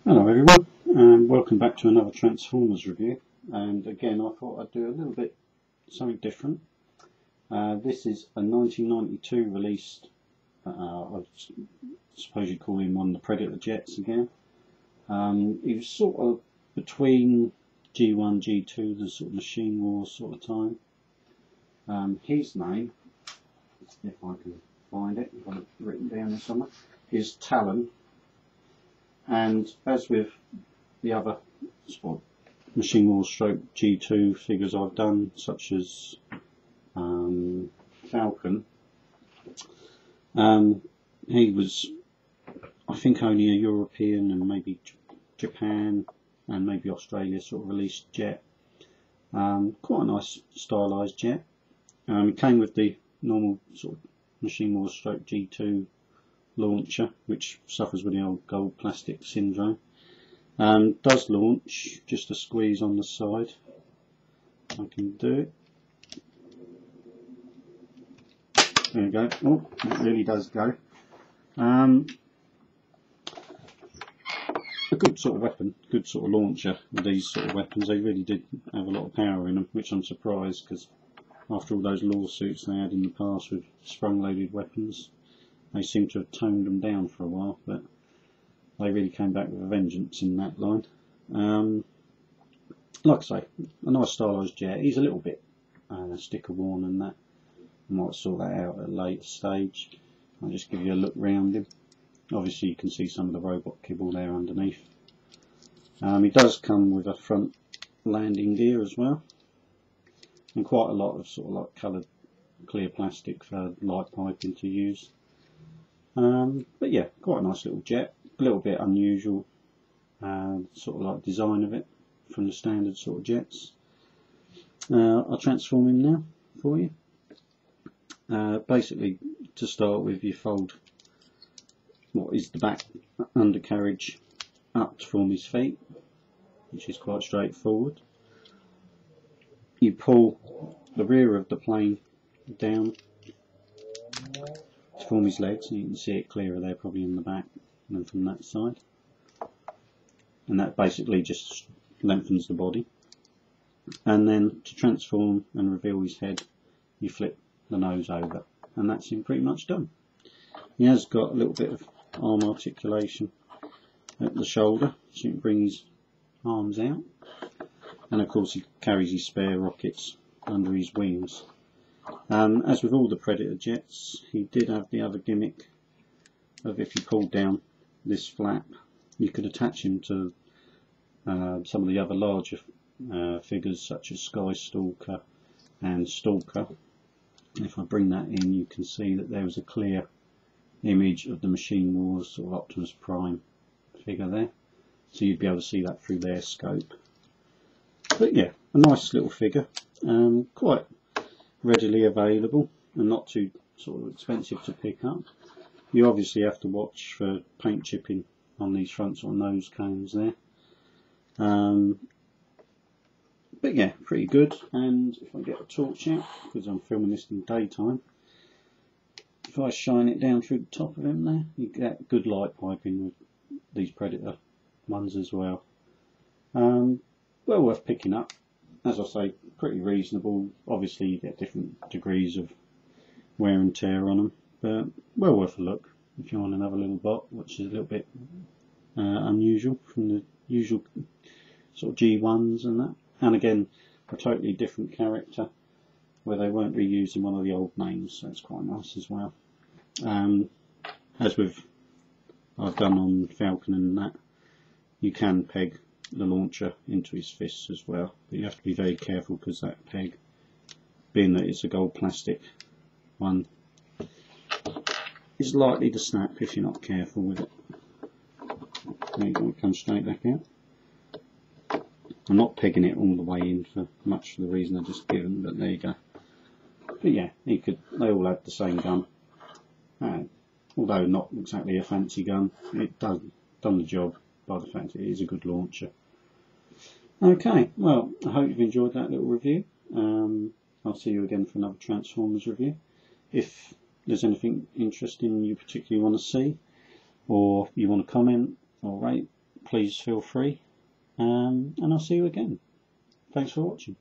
Hello everyone, and welcome back to another Transformers review. And again, I thought I'd do a little bit something different. This is a 1992 released, I suppose you'd call him one of the Predator jets again. He was sort of between G1, G2, the sort of Machine Wars sort of time. His name, if I can find it, I've got it written down there somewhere, is Talon. And as with the other Machine Wars stroke G2 figures I've done, such as Falcon, he was, I think, only a European and maybe Japan and maybe Australia sort of released jet. Quite a nice stylised jet. It came with the normal sort of Machine Wars stroke G2 launcher, which suffers with the old gold plastic syndrome. Does launch, just a squeeze on the side. I can do it. There we go. Oh, it really does go. A good sort of weapon, good sort of launcher with these sort of weapons. They really did have a lot of power in them, which I'm surprised, because after all those lawsuits they had in the past with sprung-loaded weapons, they seem to have toned them down for a while, but they really came back with a vengeance in that line. Like I say, a nice stylised jet. He's a little bit sticker worn and that. I might sort that out at a later stage. I'll just give you a look round him. Obviously you can see some of the robot kibble there underneath. He does come with a front landing gear as well, and quite a lot of sort of like coloured clear plastic for light piping to use. But yeah, quite a nice little jet, a little bit unusual sort of like design of it from the standard sort of jets. I'll transform him now for you. Basically, to start with, you fold what is the back undercarriage up to form his feet, which is quite straightforward. You pull the rear of the plane down to form his legs, and you can see it clearer there probably in the back than from that side, and that basically just lengthens the body. And then to transform and reveal his head, you flip the nose over, and that's him pretty much done. He has got a little bit of arm articulation at the shoulder, so you can bring his arms out, and of course he carries his spare rockets under his wings. As with all the Predator jets, he did have the other gimmick of, if you pulled down this flap, you could attach him to some of the other larger figures such as Sky Stalker and Stalker. And if I bring that in, you can see that there was a clear image of the Machine Wars sort of Optimus Prime figure there, so you'd be able to see that through their scope. But yeah, a nice little figure, quite readily available and not too sort of expensive to pick up. You obviously have to watch for paint chipping on these front sort of nose cones there. But yeah, pretty good. And if I get a torch out, because I'm filming this in daytime, if I shine it down through the top of him there, you get good light piping with these Predator ones as well. Well worth picking up. As I say, pretty reasonable. Obviously you get different degrees of wear and tear on them, but well worth a look if you want another little bot, which is a little bit unusual from the usual sort of G1s and that. And again, a totally different character where they weren't reusing one of the old names, so it's quite nice as well. As with I've done on Falcon and that, you can peg the launcher into his fists as well, but you have to be very careful because that peg, being that it's a gold plastic one, is likely to snap if you're not careful with it. There you go, it comes straight back out. I'm not pegging it all the way in for much for the reason I just given, but there you go. But yeah, they all had the same gun, although not exactly a fancy gun. It done the job by the fact that it is a good launcher. Okay, well, I hope you've enjoyed that little review. I'll see you again for another Transformers review. If there's anything interesting you particularly want to see, or you want to comment or rate, please feel free, and I'll see you again. Thanks for watching.